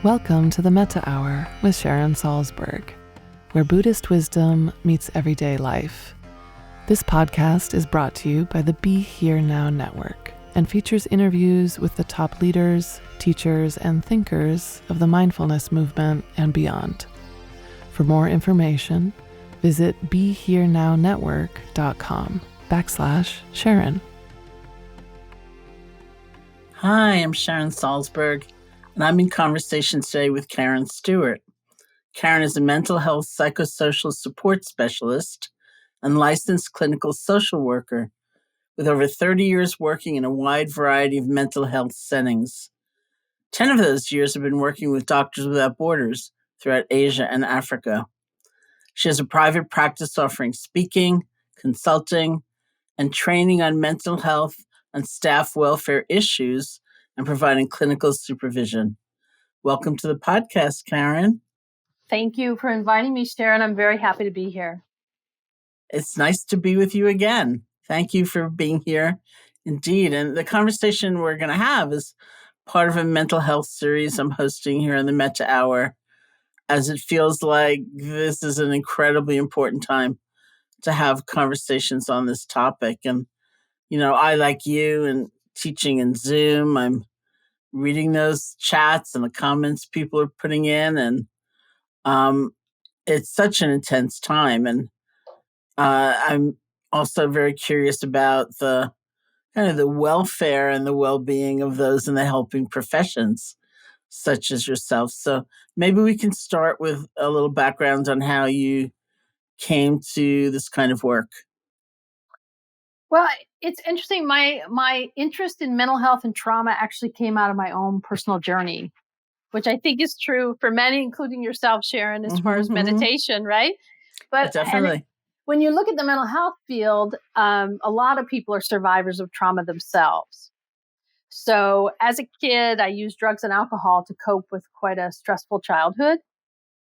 Welcome to the Metta Hour with Sharon Salzberg, where Buddhist wisdom meets everyday life. This podcast is brought to you by the Be Here Now Network and features interviews with the top leaders, teachers, and thinkers of the mindfulness movement and beyond. For more information, visit BeHereNowNetwork.com/Sharon. Hi, I'm Sharon Salzberg, and I'm in conversation today with Karen Stewart. Karen is a mental health psychosocial support specialist and licensed clinical social worker with over 30 years working in a wide variety of mental health settings. 10 of those years have been working with Doctors Without Borders throughout Asia and Africa. She has a private practice offering speaking, consulting, and training on mental health and staff welfare issues and providing clinical supervision. Welcome to the podcast, Karen. Thank you for inviting me, Sharon. I'm very happy to be here. It's nice to be with you again. Thank you for being here. Indeed. And the conversation we're going to have is part of a mental health series I'm hosting here in the Metta Hour, as it feels like this is an incredibly important time to have conversations on this topic. And, I, like you, and teaching in Zoom, I'm reading those chats and the comments people are putting in, and it's such an intense time. And I'm also very curious about the kind of the welfare and the well-being of those in the helping professions, such as yourself. So maybe we can start with a little background on how you came to this kind of work. Well, it's interesting. My interest in mental health and trauma actually came out of my own personal journey, which I think is true for many, including yourself, Sharon, as far as meditation, right? But definitely. When you look at the mental health field, a lot of people are survivors of trauma themselves. So as a kid, I used drugs and alcohol to cope with quite a stressful childhood.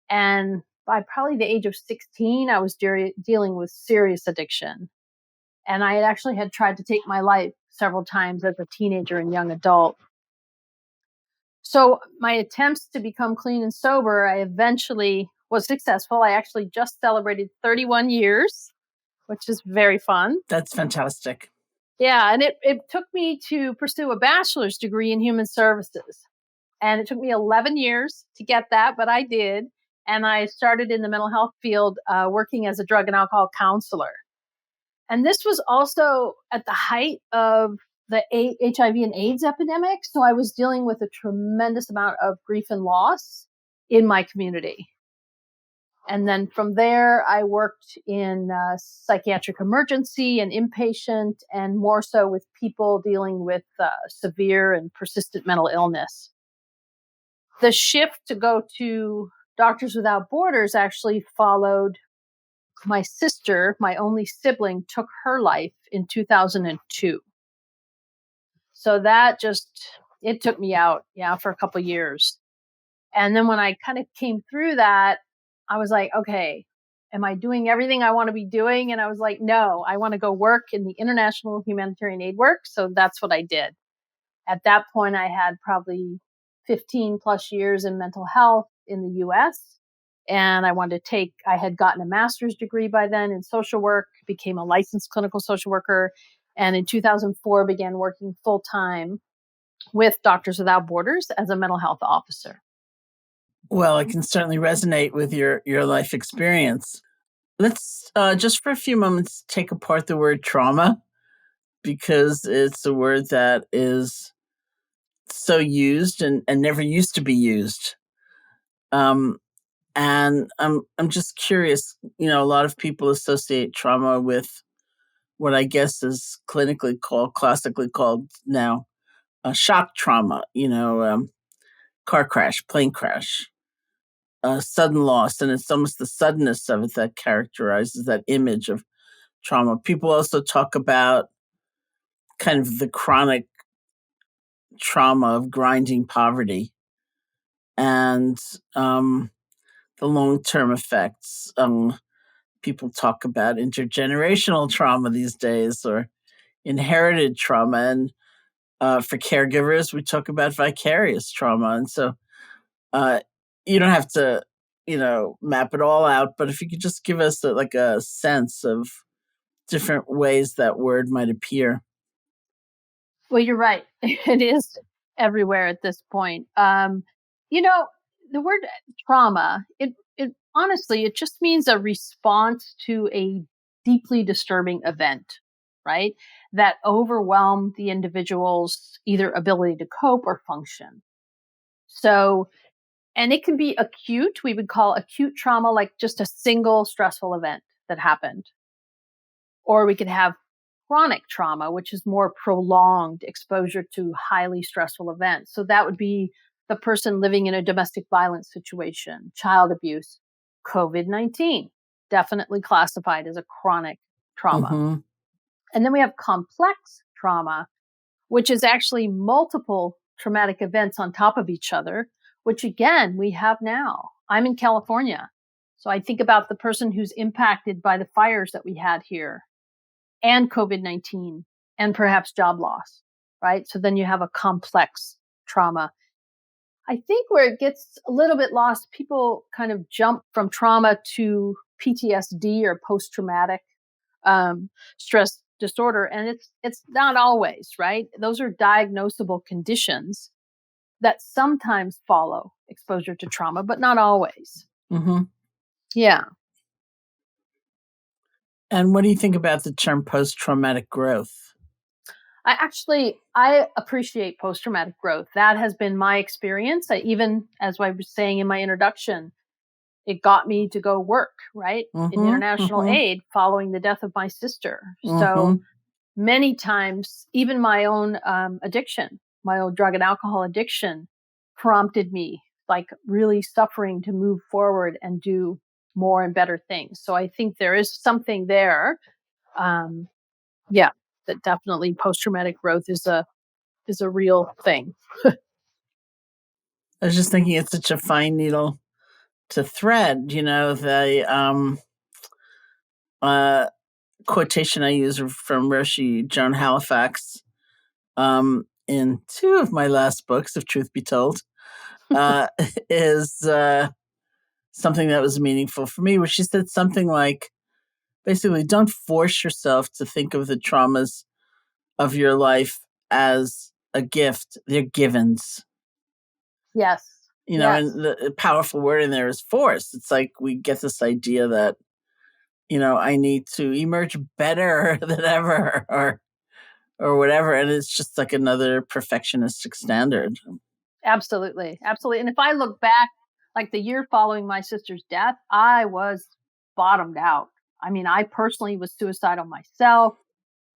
And by probably the age of 16, I was dealing with serious addiction. And I had tried to take my life several times as a teenager and young adult. So my attempts to become clean and sober, I eventually was successful. I actually just celebrated 31 years, which is very fun. That's fantastic. Yeah, and it took me to pursue a bachelor's degree in human services. And it took me 11 years to get that, but I did. And I started in the mental health field working as a drug and alcohol counselor. And this was also at the height of the HIV and AIDS epidemic. So I was dealing with a tremendous amount of grief and loss in my community. And then from there, I worked in psychiatric emergency and inpatient, and more so with people dealing with severe and persistent mental illness. The shift to go to Doctors Without Borders actually followed my sister, my only sibling, took her life in 2002. So that it took me out, for a couple of years. And then when I kind of came through that, I was like, okay, am I doing everything I want to be doing? And I was like, no, I want to go work in the international humanitarian aid work. So that's what I did. At that point, I had probably 15 plus years in mental health in the US. And I had gotten a master's degree by then in social work, became a licensed clinical social worker. And in 2004, began working full time with Doctors Without Borders as a mental health officer. Well, I can certainly resonate with your life experience. Let's just for a few moments take apart the word trauma, because it's a word that is so used and never used to be used. And I'm just curious, a lot of people associate trauma with what I guess is classically called now, shock trauma, car crash, plane crash, sudden loss. And it's almost the suddenness of it that characterizes that image of trauma. People also talk about kind of the chronic trauma of grinding poverty and the long-term effects. People talk about intergenerational trauma these days, or inherited trauma. And for caregivers, we talk about vicarious trauma. And so You don't have to, map it all out, but if you could just give us a sense of different ways that word might appear. Well, you're right. It is everywhere at this point. The word trauma, it honestly, it just means a response to a deeply disturbing event, right? That overwhelmed the individual's either ability to cope or function. So, and it can be acute. We would call acute trauma like just a single stressful event that happened. Or we could have chronic trauma, which is more prolonged exposure to highly stressful events. So that would be the person living in a domestic violence situation, child abuse, COVID-19, definitely classified as a chronic trauma. Mm-hmm. And then we have complex trauma, which is actually multiple traumatic events on top of each other, which again, we have now. I'm in California. So I think about the person who's impacted by the fires that we had here and COVID-19 and perhaps job loss, right? So then you have a complex trauma. I think where it gets a little bit lost, people kind of jump from trauma to PTSD or post-traumatic stress disorder. And it's not always, right? Those are diagnosable conditions that sometimes follow exposure to trauma, but not always. Mm-hmm. Yeah. And what do you think about the term post-traumatic growth? I appreciate post-traumatic growth. That has been my experience. Even as I was saying in my introduction, it got me to go work, right? Mm-hmm, in international mm-hmm. aid following the death of my sister. Mm-hmm. So many times, even my own addiction, my own drug and alcohol addiction prompted me, like really suffering to move forward and do more and better things. So I think there is something there. Yeah, that definitely post-traumatic growth is a real thing. I was just thinking it's such a fine needle to thread, the quotation I use from Roshi Joan Halifax in two of my last books, if truth be told, is something that was meaningful for me, where she said something like, basically, don't force yourself to think of the traumas of your life as a gift. They're givens. Yes. And the powerful word in there is force. It's like we get this idea that, I need to emerge better than ever or whatever. And it's just like another perfectionistic standard. Absolutely. Absolutely. And if I look back, like the year following my sister's death, I was bottomed out. I mean, I personally was suicidal myself.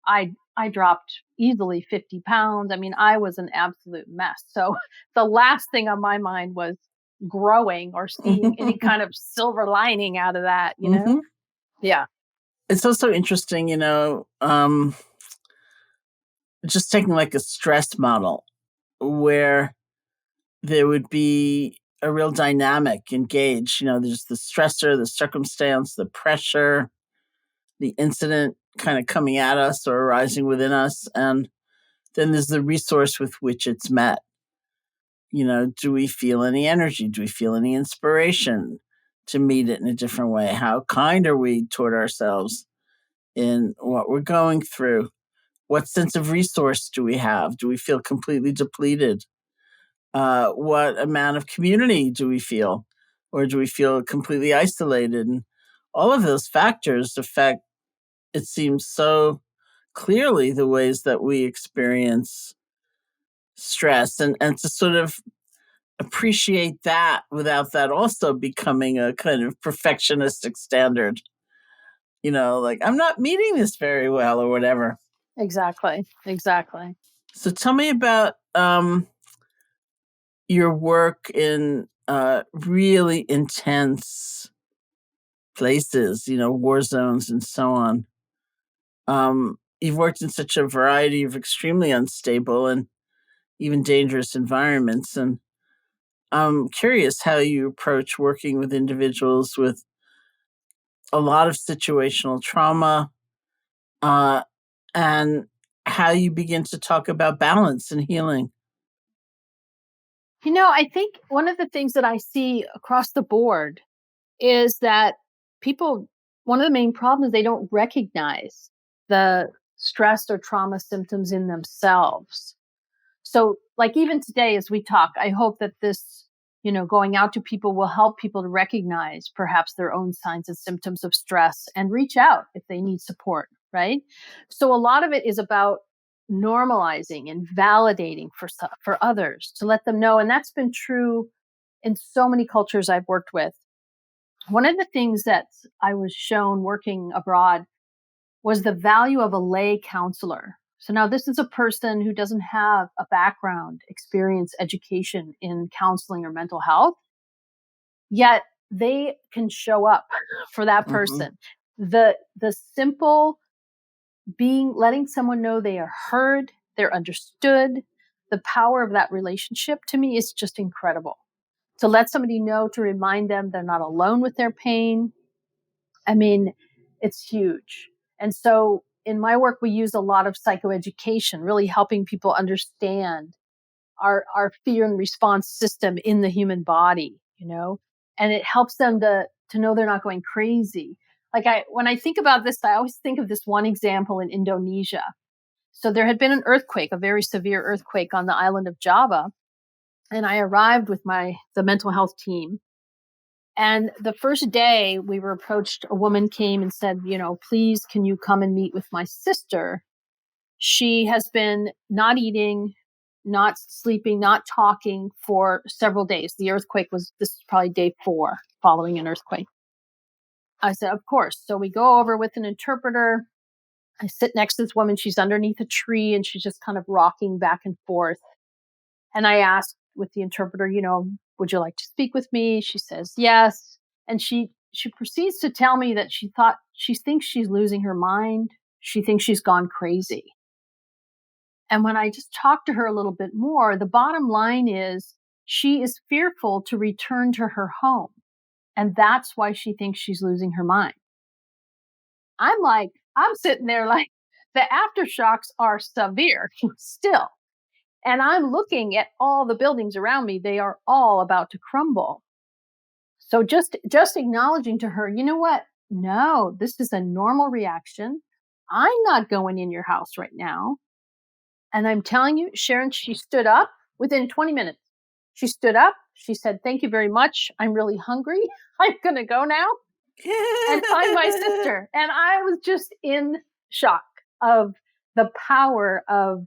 I dropped easily 50 pounds. I mean, I was an absolute mess. So the last thing on my mind was growing or seeing any kind of silver lining out of that, Mm-hmm. Yeah. It's also interesting, just taking like a stress model where there would be a real dynamic engaged. There's the stressor, the circumstance, the pressure, the incident kind of coming at us or arising within us. And then there's the resource with which it's met. Do we feel any energy? Do we feel any inspiration to meet it in a different way? How kind are we toward ourselves in what we're going through? What sense of resource do we have? Do we feel completely depleted? What amount of community do we feel? Or do we feel completely isolated? And all of those factors affect, it seems so clearly, the ways that we experience stress. And to sort of appreciate that without that also becoming a kind of perfectionistic standard. Like, I'm not meeting this very well or whatever. Exactly. So tell me about your work in really intense places, war zones and so on. You've worked in such a variety of extremely unstable and even dangerous environments. And I'm curious how you approach working with individuals with a lot of situational trauma, and how you begin to talk about balance and healing. I think one of the things that I see across the board is that one of the main problems, they don't recognize the stress or trauma symptoms in themselves. So, like, even today, as we talk, I hope that this, going out to people will help people to recognize perhaps their own signs and symptoms of stress and reach out if they need support, right? So, a lot of it is about normalizing and validating for others to let them know. And that's been true in so many cultures I've worked with. One of the things that I was shown working abroad was the value of a lay counselor. So now this is a person who doesn't have a background, experience, education in counseling or mental health, yet they can show up for that person. The simple letting someone know they are heard, they're understood, the power of that relationship to me is just incredible. To let somebody know, to remind them they're not alone with their pain. I mean, it's huge. And so in my work, we use a lot of psychoeducation, really helping people understand our fear and response system in the human body, and it helps them to know they're not going crazy. Like when I think about this, I always think of this one example in Indonesia. So there had been an earthquake, a very severe earthquake on the island of Java. And I arrived with the mental health team. And the first day we were approached, a woman came and said, please, can you come and meet with my sister? She has been not eating, not sleeping, not talking for several days. This is probably day 4 following an earthquake. I said, of course. So we go over with an interpreter. I sit next to this woman. She's underneath a tree and she's just kind of rocking back and forth. And I asked with the interpreter, would you like to speak with me? She says, yes. And she proceeds to tell me that she thinks she's losing her mind. She thinks she's gone crazy. And when I just talked to her a little bit more, the bottom line is she is fearful to return to her home. And that's why she thinks she's losing her mind. I'm sitting there like, the aftershocks are severe still. And I'm looking at all the buildings around me. They are all about to crumble. So just acknowledging to her, you know what? No, this is a normal reaction. I'm not going in your house right now. And I'm telling you, Sharon, she stood up within 20 minutes. She stood up. She said, thank you very much. I'm really hungry. I'm going to go now and find my sister. And I was just in shock of the power of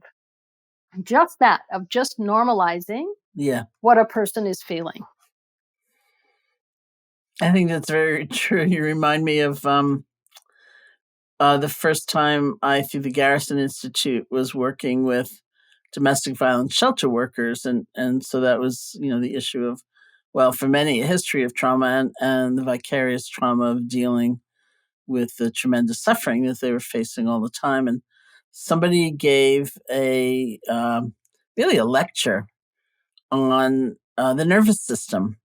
just that, of just normalizing what a person is feeling. I think that's very true. You remind me of the first time I, through the Garrison Institute, was working with domestic violence shelter workers. And so that was, the issue of, for many, a history of trauma and the vicarious trauma of dealing with the tremendous suffering that they were facing all the time. And somebody gave really a lecture on the nervous system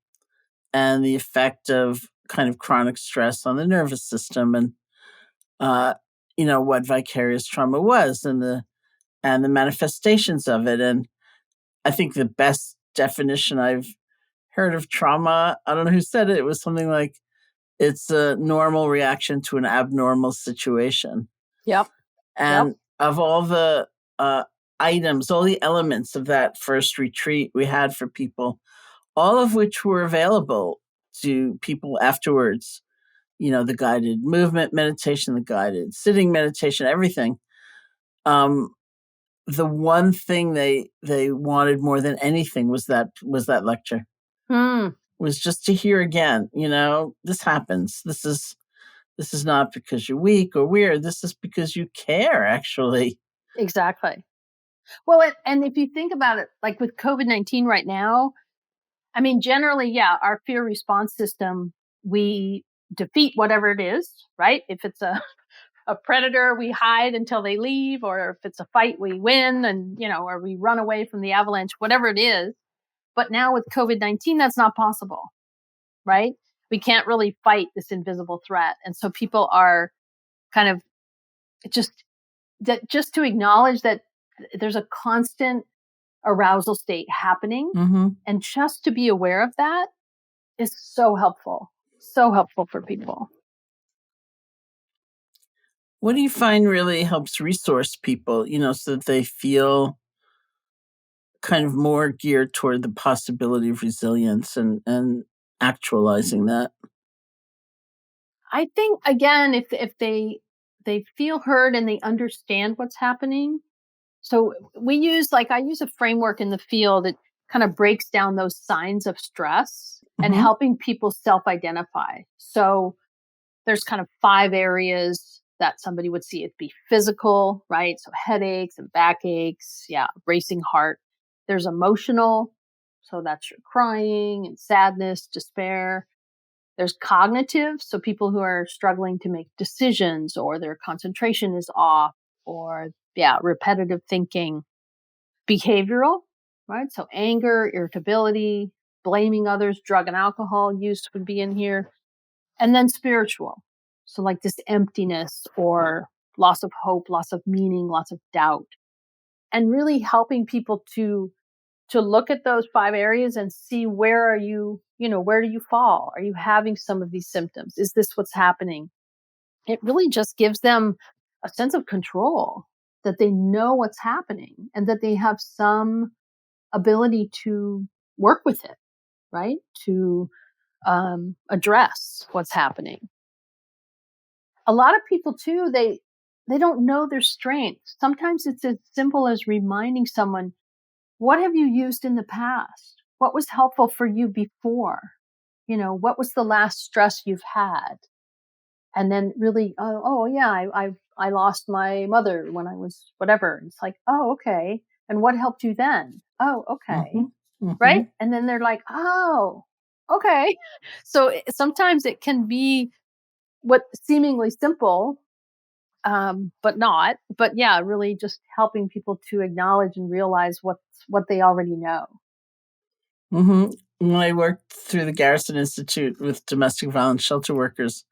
and the effect of kind of chronic stress on the nervous system, and what vicarious trauma was, and the manifestations of it. And I think the best definition I've heard of trauma, I don't know who said it, it was something like, it's a normal reaction to an abnormal situation. Yep. And of all the items, all the elements of that first retreat we had for people, all of which were available to people afterwards, the guided movement meditation, the guided sitting meditation, everything. The one thing they wanted more than anything was that lecture. Was just to hear again, this happens. This is not because you're weak or weird. This is because you care, actually. Exactly. Well, and if you think about it, like with COVID-19 right now, I mean, generally, our fear response system, we defeat whatever it is, right? If it's a predator, we hide until they leave, or if it's a fight, we win and, or we run away from the avalanche, whatever it is. But now with COVID-19, that's not possible, right? We can't really fight this invisible threat. And so people are kind of just to acknowledge that there's a constant arousal state happening. Mm-hmm. And just to be aware of that is so helpful for people. What do you find really helps resource people, so that they feel kind of more geared toward the possibility of resilience and actualizing that? I think, again, if they feel heard and they understand what's happening. So I use a framework in the field that kind of breaks down those signs of stress and Mm-hmm. helping people self-identify. So there's kind of 5 areas that somebody would see. It'd be physical, right? So headaches and backaches, racing heart. There's emotional, so that's your crying and sadness, despair. There's cognitive, so people who are struggling to make decisions or their concentration is off, or repetitive thinking. Behavioral, right? So anger, irritability, blaming others, drug and alcohol use would be in here. And then spiritual. So like this emptiness or loss of hope, loss of meaning, loss of doubt. And really helping people to look at those 5 areas and see where are you, where do you fall? Are you having some of these symptoms? Is this what's happening? It really just gives them a sense of control, that they know what's happening and that they have some ability to work with it, right? To address what's happening. A lot of people too, they don't know their strengths. Sometimes it's as simple as reminding someone, what have you used in the past? What was helpful for you before? What was the last stress you've had? And then really, I lost my mother when I was whatever. It's like, oh, okay. And what helped you then? Oh, okay. Mm-hmm. Mm-hmm. Right. And then they're like, oh, okay. So sometimes it can be what seemingly simple, but not. But really just helping people to acknowledge and realize what they already know. Mm-hmm. When I worked through the Garrison Institute with domestic violence shelter workers,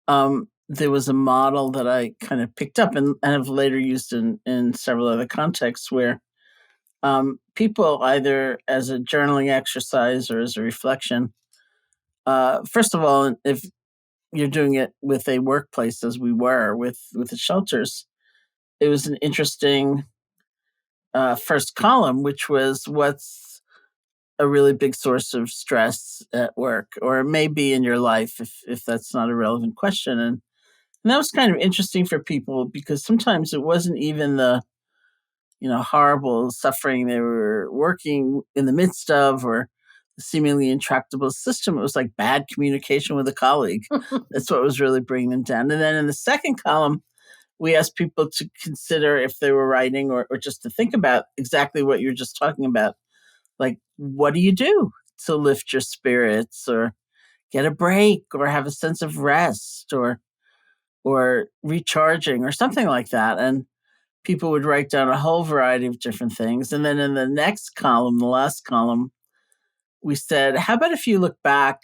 there was a model that I kind of picked up and have later used in several other contexts where people, either as a journaling exercise or as a reflection, first of all, if you're doing it with a workplace, as we were with the shelters, it was an interesting first column, which was what's a really big source of stress at work, or it may be in your life if that's not a relevant question. And that was kind of interesting for people because sometimes it wasn't even the horrible suffering they were working in the midst of, or the seemingly intractable system. It was like bad communication with a colleague. That's what was really bringing them down. And then in the second column, we asked people to consider, if they were writing or just to think about exactly what you're just talking about. Like, what do you do to lift your spirits, or get a break, or have a sense of rest, or recharging, or something like that? And people would write down a whole variety of different things. And then in the next column, the last column, we said, how about if you look back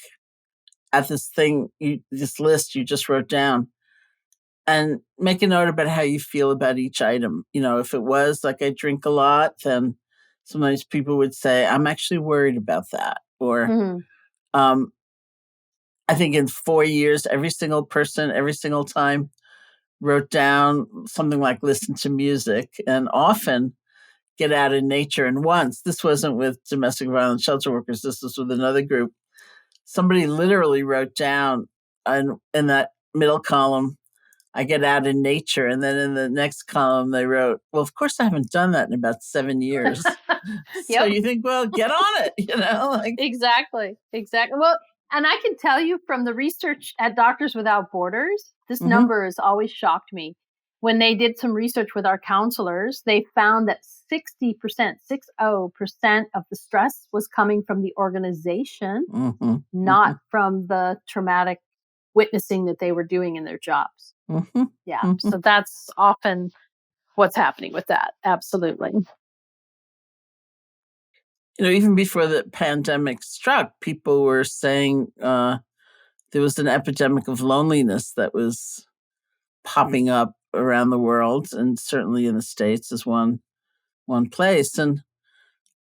at this list you just wrote down, and make a note about how you feel about each item. If it was like, I drink a lot, then sometimes people would say, I'm actually worried about that. Or Mm-hmm. I think in 4 years, every single person, every single time, wrote down something like listen to music, and often get out in nature. And once, this wasn't with domestic violence shelter workers, this was with another group, somebody literally wrote down in that middle column, I get out in nature. And then in the next column, they wrote, well, of course, I haven't done that in about 7 years. So you think, well, get on it, Exactly. Well, and I can tell you from the research at Doctors Without Borders, this number has always shocked me. When they did some research with our counselors, they found that 60% of the stress was coming from the organization, not from the traumatic witnessing that they were doing in their jobs. So that's often what's happening with that. Absolutely. Even before the pandemic struck, people were saying there was an epidemic of loneliness that was popping up around the world, and certainly in the States is one place. And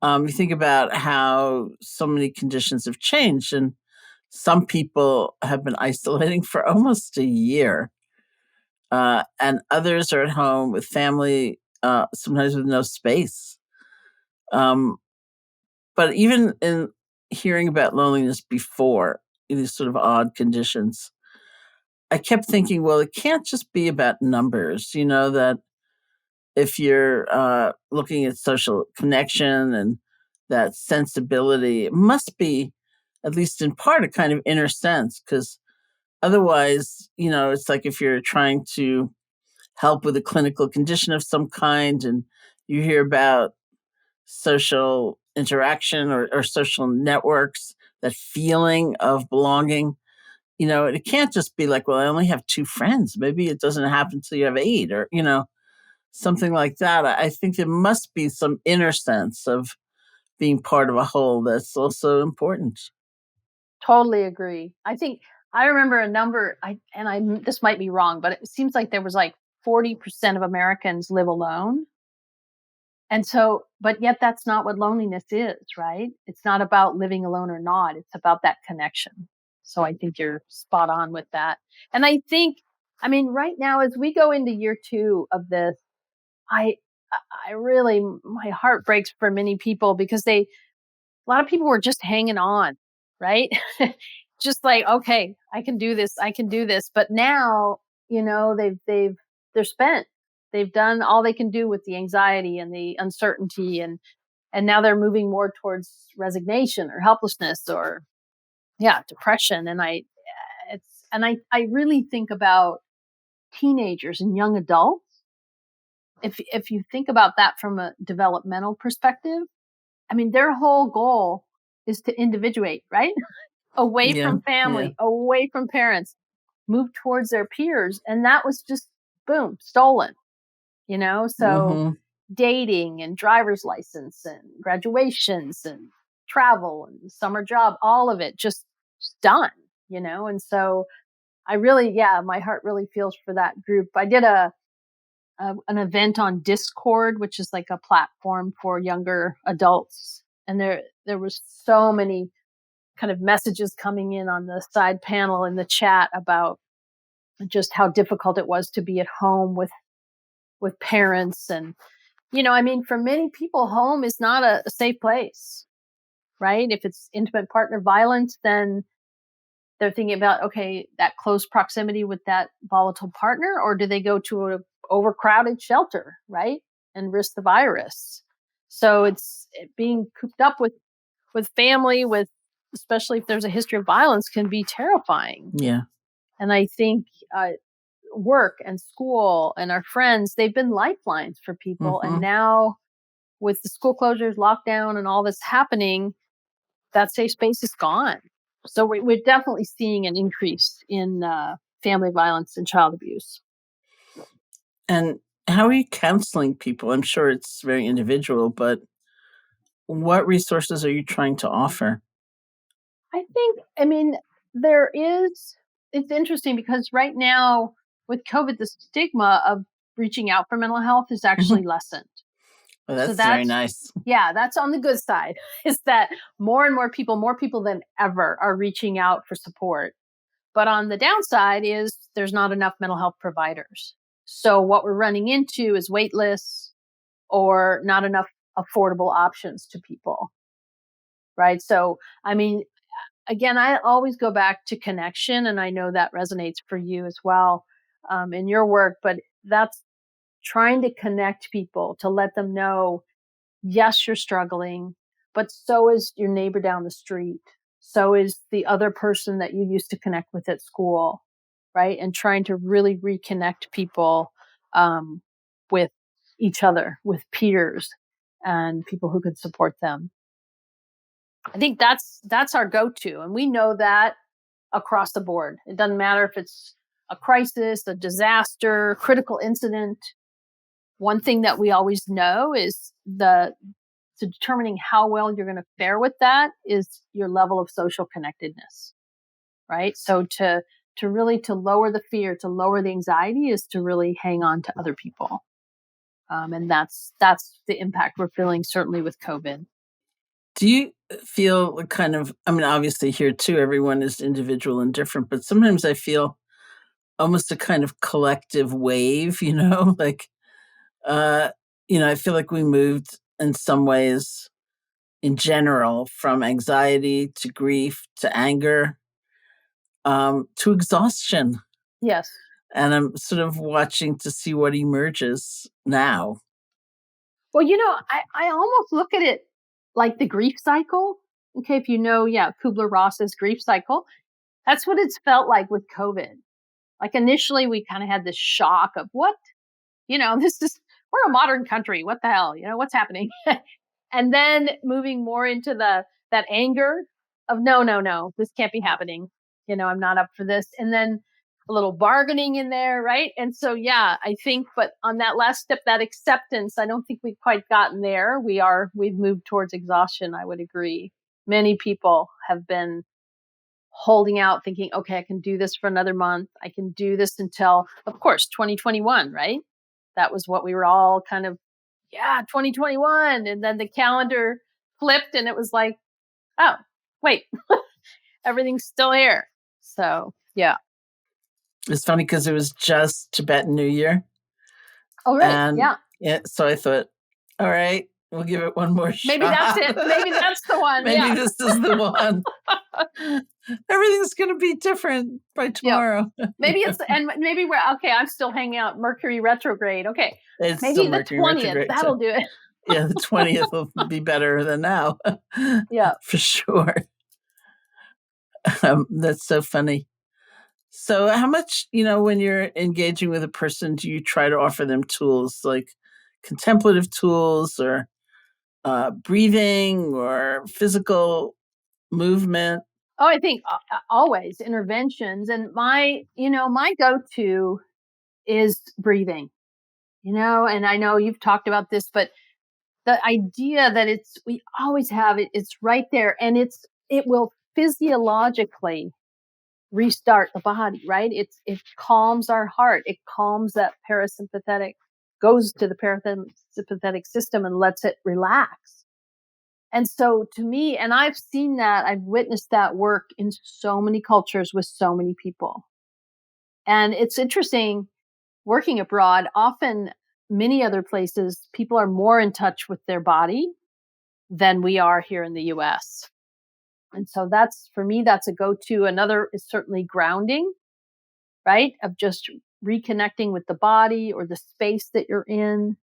You think about how so many conditions have changed, and some people have been isolating for almost a year, and others are at home with family, sometimes with no space. Um, but even in hearing about loneliness before, in these sort of odd conditions, I kept thinking, well, it can't just be about numbers, that if you're looking at social connection and that sensibility, it must be, at least in part, a kind of inner sense, because otherwise, it's like if you're trying to help with a clinical condition of some kind and you hear about social interaction or social networks, that feeling of belonging, it can't just be like, well, I only have two friends. Maybe it doesn't happen until you have eight, or, something like that. I think there must be some inner sense of being part of a whole that's also important. Totally agree. I remember a number, this might be wrong, but it seems like there was like 40% of Americans live alone. And so, but yet that's not what loneliness is, right? It's not about living alone or not. It's about that connection. So I think you're spot on with that. And right now, as we go into year 2 of this, I really, my heart breaks for many people because a lot of people were just hanging on, right? Just like, okay, I can do this. I can do this. But now, they're spent. They've done all they can do with the anxiety and the uncertainty, and now they're moving more towards resignation or helplessness or depression. And I really think about teenagers and young adults. If you think about that from a developmental perspective, their whole goal is to individuate, right? Away Yeah, from yeah. family, away from parents, move towards their peers. And that was just, boom, stolen, So Mm-hmm. dating and driver's license and graduations and travel and summer job, all of it just done, And so my heart really feels for that group. I did an event on Discord, which is like a platform for younger adults. And there was so many kind of messages coming in on the side panel in the chat about just how difficult it was to be at home with parents. And, for many people, home is not a safe place, right? If it's intimate partner violence, then they're thinking about, okay, that close proximity with that volatile partner, or do they go to an overcrowded shelter, right? And risk the virus. So it's being cooped up with family, especially if there's a history of violence, can be terrifying. Yeah. And I think work and school and our friends, they've been lifelines for people. Mm-hmm. And now with the school closures, lockdown, and all this happening, that safe space is gone. So we're definitely seeing an increase in family violence and child abuse. And how are you counseling people? I'm sure it's very individual, but what resources are you trying to offer? I think, it's interesting because right now with COVID, the stigma of reaching out for mental health is actually lessened. Well, So that's very nice. that's on the good side, is that more and more people than ever are reaching out for support. But on the downside is there's not enough mental health providers. So what we're running into is wait lists or not enough affordable options to people. Right. So, again, I always go back to connection, and I know that resonates for you as well in your work, but that's trying to connect people to let them know, yes, you're struggling, but so is your neighbor down the street. So is the other person that you used to connect with at school, right? And trying to really reconnect people with each other, with peers and people who could support them. I think that's our go-to. And we know that across the board. It doesn't matter if it's a crisis, a disaster, critical incident. One thing that we always know is to determining how well you're going to fare with that is your level of social connectedness, right? So to lower the fear, to lower the anxiety, is to really hang on to other people. And that's the impact we're feeling, certainly with COVID. Do you feel kind of, I mean, obviously here too, everyone is individual and different, but sometimes I feel almost a kind of collective wave, like, uh, I feel like we moved in some ways in general from anxiety to grief to anger, to exhaustion. Yes. And I'm sort of watching to see what emerges now. Well, I almost look at it like the grief cycle. Okay, if Kubler-Ross's grief cycle, that's what it's felt like with COVID. Like initially we kind of had this shock of what, we're a modern country. What the hell? What's happening? And then moving more into that anger of no, this can't be happening. I'm not up for this. And then a little bargaining in there, right? And so I think, but on that last step, that acceptance, I don't think we've quite gotten there. We've moved towards exhaustion, I would agree. Many people have been holding out thinking, okay, I can do this for another month. I can do this until, of course, 2021, right? That was what we were all kind of, 2021. And then the calendar flipped and it was like, oh, wait, everything's still here. So, yeah. It's funny because it was just Tibetan New Year. Oh, right. And so I thought, all right, we'll give it one more shot. Maybe that's it. Maybe that's the one. Maybe this is the one. Everything's going to be different by tomorrow. Maybe maybe we're okay. I'm still hanging out. Mercury retrograde. Okay. It's maybe the 20th. That'll do it. Yeah, the 20th will be better than now. Yeah. For sure. That's so funny. So how much, when you're engaging with a person, do you try to offer them tools like contemplative tools or breathing or physical movement? Oh, I think always interventions. And my go-to is breathing, and I know you've talked about this, but the idea that we always have it, it's right there, and it will physiologically restart the body, right? It calms our heart. It calms that goes to the parasympathetic system and lets it relax. And so to me, and I've seen that, I've witnessed that work in so many cultures with so many people. And it's interesting working abroad, often many other places, people are more in touch with their body than we are here in the US. And so for me, that's a go-to. Another is certainly grounding, right? Of just reconnecting with the body or the space that you're in.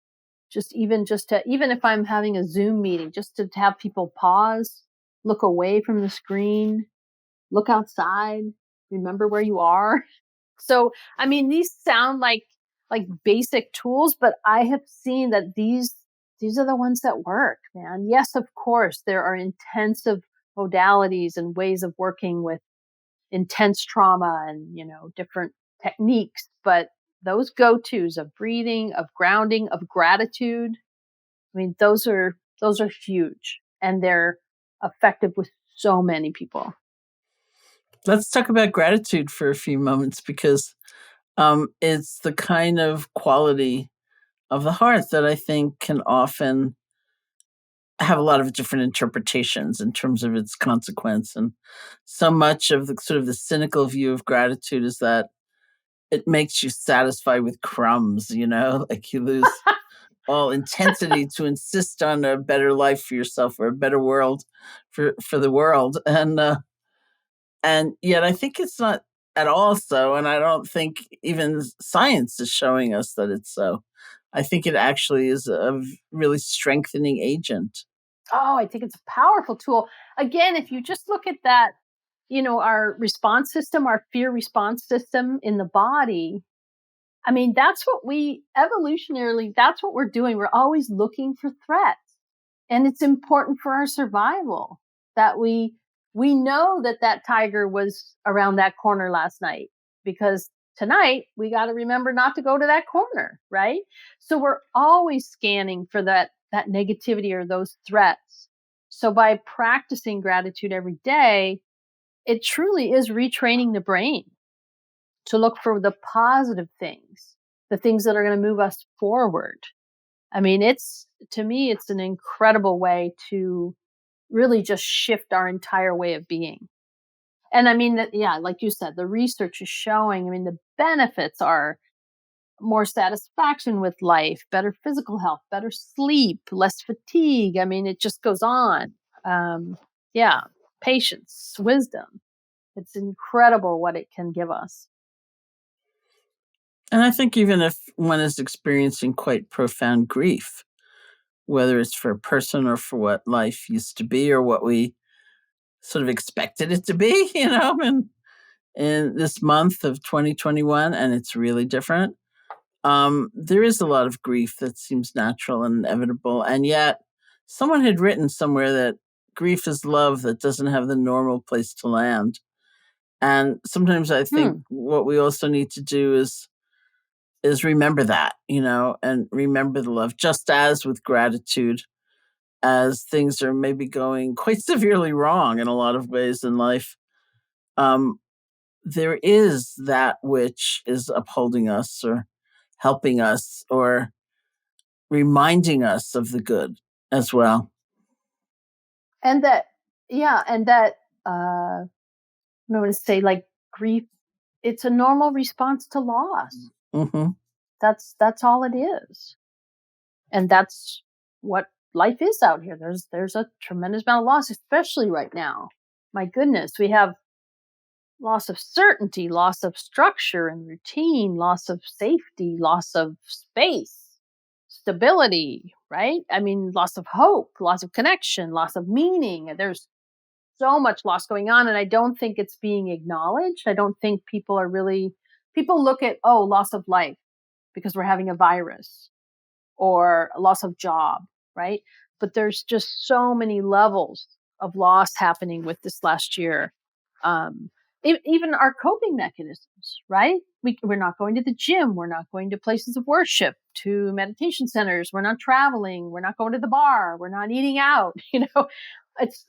Even if I'm having a Zoom meeting, just to have people pause, look away from the screen, look outside, remember where you are. So, I mean, these sound like basic tools, but I have seen that these are the ones that work, man. Yes, of course, there are intensive modalities and ways of working with intense trauma and, different techniques, but those go-tos of breathing, of grounding, of gratitude, I mean, those are huge, and they're effective with so many people. Let's talk about gratitude for a few moments, because it's the kind of quality of the heart that I think can often have a lot of different interpretations in terms of its consequence. And so much of the sort of the cynical view of gratitude is that it makes you satisfied with crumbs, like you lose all intensity to insist on a better life for yourself or a better world for the world. And yet I think it's not at all so. And I don't think even science is showing us that it's so. I think it actually is a really strengthening agent. Oh, I think it's a powerful tool. Again, if you just look at that, our response system, our fear response system in the body, I mean, that's what that's what we're doing. We're always looking for threats. And it's important for our survival that we know that tiger was around that corner last night, because tonight we got to remember not to go to that corner, right? So we're always scanning for that negativity or those threats. So by practicing gratitude every day, it truly is retraining the brain to look for the positive things, the things that are going to move us forward. I mean, to me, it's an incredible way to really just shift our entire way of being. And I mean, like you said, the research is showing, I mean, the benefits are more satisfaction with life, better physical health, better sleep, less fatigue. I mean, it just goes on. Yeah, patience, wisdom. It's incredible what it can give us. And I think even if one is experiencing quite profound grief, whether it's for a person or for what life used to be or what we sort of expected it to be, in this month of 2021, and it's really different. There is a lot of grief that seems natural and inevitable. And yet, someone had written somewhere that grief is love that doesn't have the normal place to land. And sometimes I think what we also need to do is remember that, and remember the love, just as with gratitude, as things are maybe going quite severely wrong in a lot of ways in life. There is that which is upholding us or helping us or reminding us of the good as well. And that, I want to say, like, grief, it's a normal response to loss. Mm-hmm. That's all it is. And that's what life is out here. There's a tremendous amount of loss, especially right now. My goodness, we have loss of certainty, loss of structure and routine, loss of safety, loss of space, stability, right? I mean, loss of hope, loss of connection, loss of meaning. There's so much loss going on, and I don't think it's being acknowledged. I don't think people look at, loss of life because we're having a virus or a loss of job, right? But there's just so many levels of loss happening with this last year. Even our coping mechanisms, right? We're not going to the gym. We're not going to places of worship, to meditation centers. We're not traveling. We're not going to the bar. We're not eating out.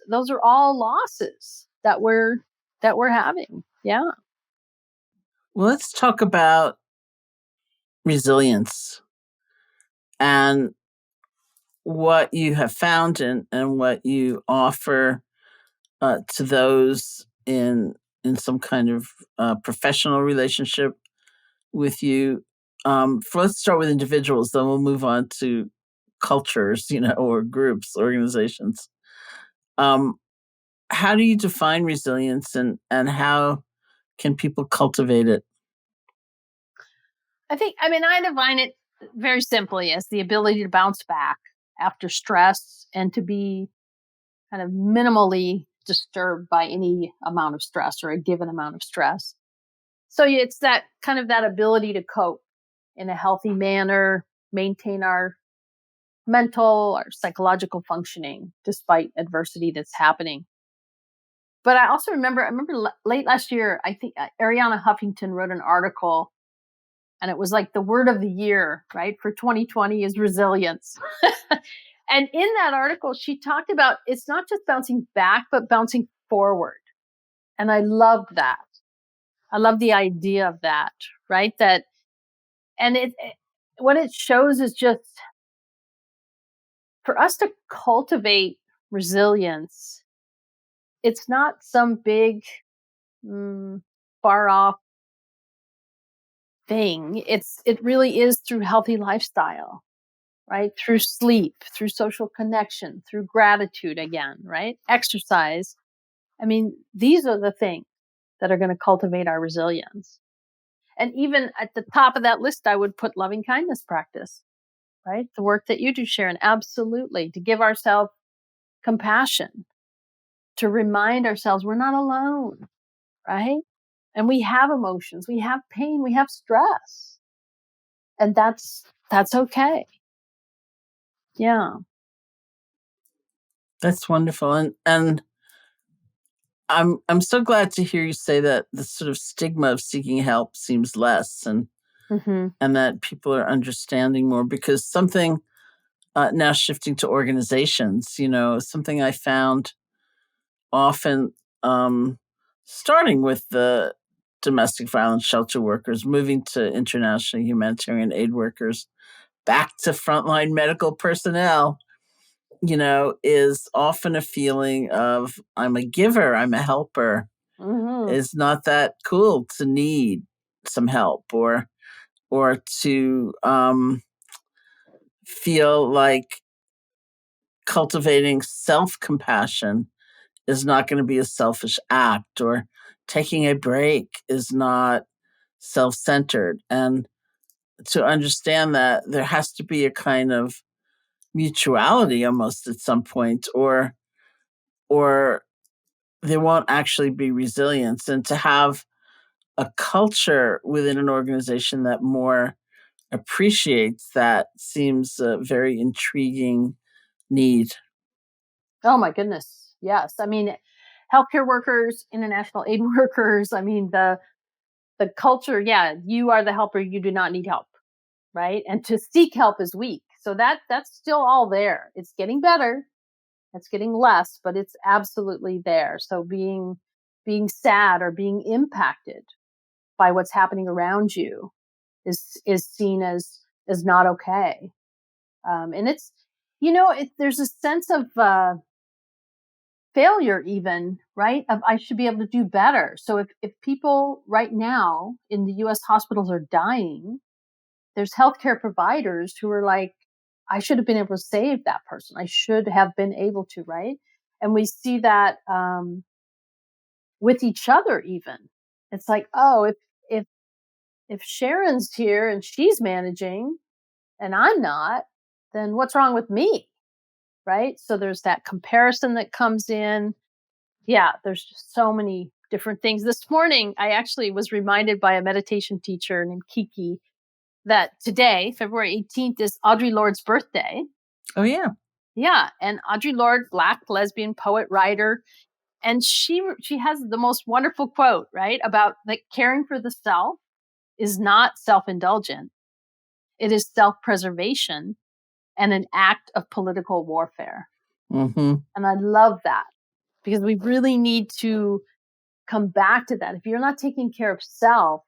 Those are all losses that we're having. Yeah. Well, let's talk about resilience and what you have found and what you offer to those in some kind of professional relationship with you. Let's start with individuals, then we'll move on to cultures, or groups, organizations. How do you define resilience, and how can people cultivate it? I define it very simply as the ability to bounce back after stress and to be kind of minimally disturbed by any amount of stress or a given amount of stress. So it's that kind of that ability to cope in a healthy manner, maintain our mental or psychological functioning despite adversity that's happening. But I also remember late last year, I think Arianna Huffington wrote an article, and it was like the word of the year, right, for 2020 is resilience. And in that article, she talked about it's not just bouncing back, but bouncing forward. And I loved that. I love the idea of that, right? What it shows is just for us to cultivate resilience. It's not some big, far off thing. It really is through healthy lifestyle, right? Through sleep, through social connection, through gratitude again, right? Exercise. I mean, these are the things that are going to cultivate our resilience. And even at the top of that list, I would put loving kindness practice, right? The work that you do, Sharon, absolutely. To give ourselves compassion, to remind ourselves we're not alone, right? And we have emotions, we have pain, we have stress. And that's okay. Yeah. That's wonderful. And I'm so glad to hear you say that the sort of stigma of seeking help seems less, and that people are understanding more, because something now shifting to organizations, something I found often, starting with the domestic violence shelter workers, moving to international humanitarian aid workers, back to frontline medical personnel, is often a feeling of I'm a giver, I'm a helper. It's not that cool to need some help or to feel like cultivating self-compassion is not going to be a selfish act, or taking a break is not self-centered. And to understand that there has to be a kind of mutuality almost at some point, or there won't actually be resilience. And to have a culture within an organization that more appreciates that seems a very intriguing need. Oh my goodness. Yes. I mean, healthcare workers, international aid workers, I mean, the culture, yeah, you are the helper, you do not need help, right? And to seek help is weak. So that's still all there. It's getting better. It's getting less, but it's absolutely there. So being sad or being impacted by what's happening around you is seen as not okay. And it's, there's a sense of failure even, right? Of I should be able to do better. So if people right now in the US hospitals are dying, there's healthcare providers who are like, I should have been able to save that person. I should have been able to, right? And we see that with each other even. It's like, oh, if Sharon's here and she's managing and I'm not, then what's wrong with me? Right? So there's that comparison that comes in. Yeah, there's just so many different things. This morning, I actually was reminded by a meditation teacher named Kiki that today, February 18th, is Audre Lorde's birthday. Oh, yeah. Yeah. And Audre Lorde, Black lesbian poet, writer. And she has the most wonderful quote, right? About that caring for the self is not self-indulgent. It is self-preservation and an act of political warfare. Mm-hmm. And I love that because we really need to come back to that. If you're not taking care of self,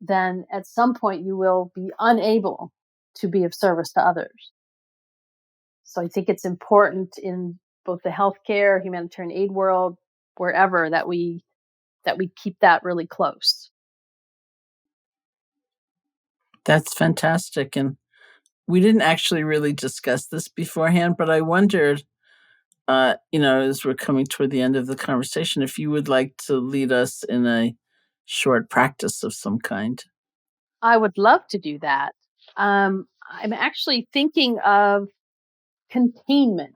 then at some point you will be unable to be of service to others. So I think it's important in both the healthcare, humanitarian aid world, wherever, that we keep that really close. That's fantastic. And we didn't actually really discuss this beforehand, but I wondered, as we're coming toward the end of the conversation, if you would like to lead us in a short practice of some kind. I would love to do that. I'm actually thinking of containment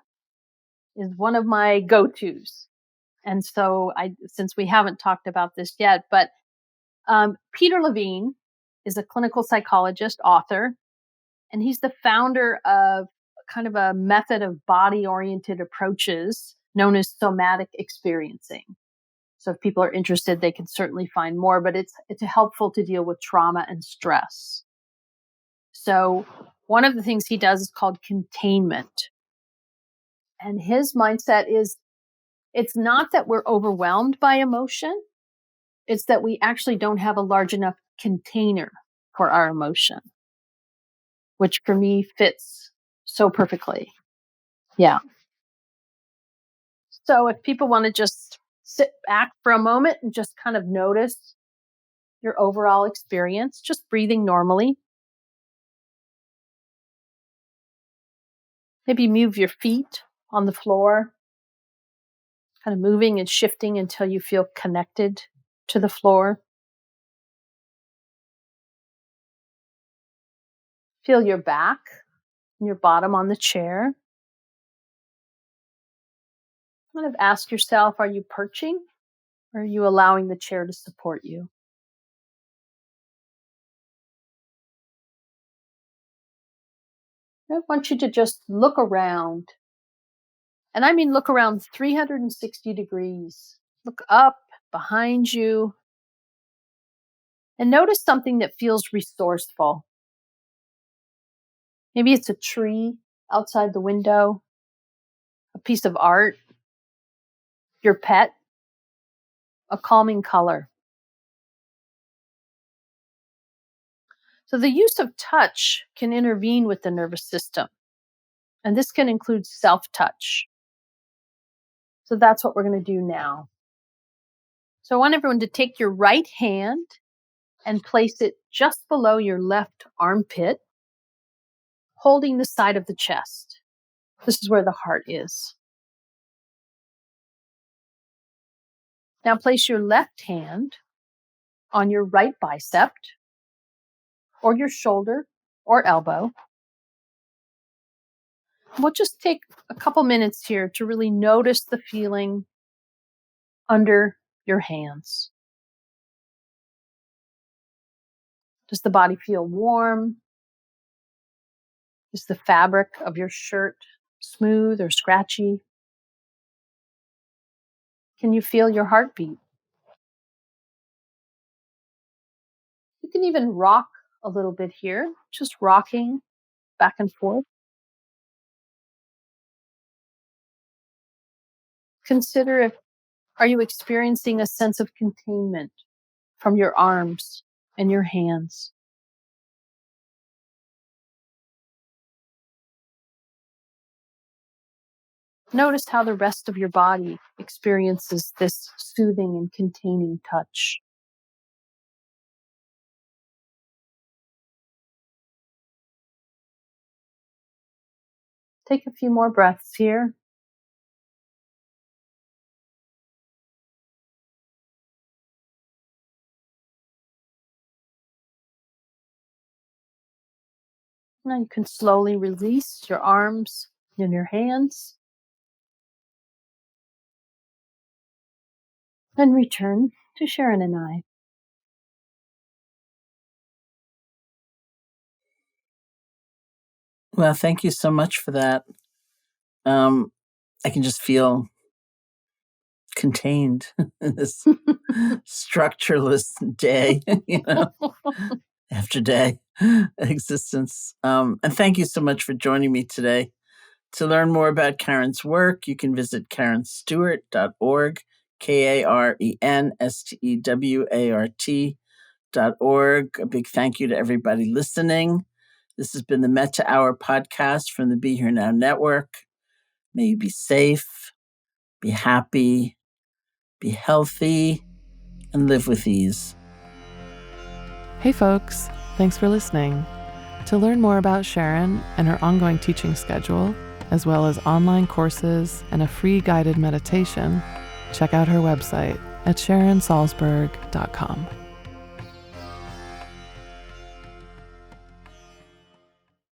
is one of my go-tos. And so since we haven't talked about this yet, but Peter Levine is a clinical psychologist, author, and he's the founder of kind of a method of body-oriented approaches known as somatic experiencing. So if people are interested, they can certainly find more, but it's helpful to deal with trauma and stress. So one of the things he does is called containment. And his mindset is, it's not that we're overwhelmed by emotion. It's that we actually don't have a large enough container for our emotion, which for me fits so perfectly. Yeah. So if people want to just sit back for a moment and just kind of notice your overall experience, just breathing normally. Maybe move your feet on the floor, kind of moving and shifting until you feel connected to the floor. Feel your back and your bottom on the chair. Kind of ask yourself, are you perching or are you allowing the chair to support you? I want you to just look around. And I mean, look around 360 degrees. Look up, behind you. And notice something that feels resourceful. Maybe it's a tree outside the window, a piece of art, your pet, a calming color. So the use of touch can intervene with the nervous system And this can include self-touch. So that's what we're going to do now. So I want everyone to take your right hand and place it just below your left armpit, holding the side of the chest. This is where the heart is. Now place your left hand on your right bicep or your shoulder or elbow. We'll just take a couple minutes here to really notice the feeling under your hands. Does the body feel warm? Is the fabric of your shirt smooth or scratchy? Can you feel your heartbeat? You can even rock a little bit here, just rocking back and forth. Consider are you experiencing a sense of containment from your arms and your hands? Notice how the rest of your body experiences this soothing and containing touch. Take a few more breaths here. Now you can slowly release your arms and your hands and return to Sharon and I. Well, thank you so much for that. I can just feel contained in this structureless day, after day existence. And thank you so much for joining me today. To learn more about Karen's work, you can visit karenstewart.org, KarenStewart.org. A big thank you to everybody listening. This has been the Metta Hour podcast from the Be Here Now Network. May you be safe, be happy, be healthy, and live with ease. Hey folks, thanks for listening. To learn more about Sharon and her ongoing teaching schedule, as well as online courses and a free guided meditation, check out her website at SharonSalzberg.com.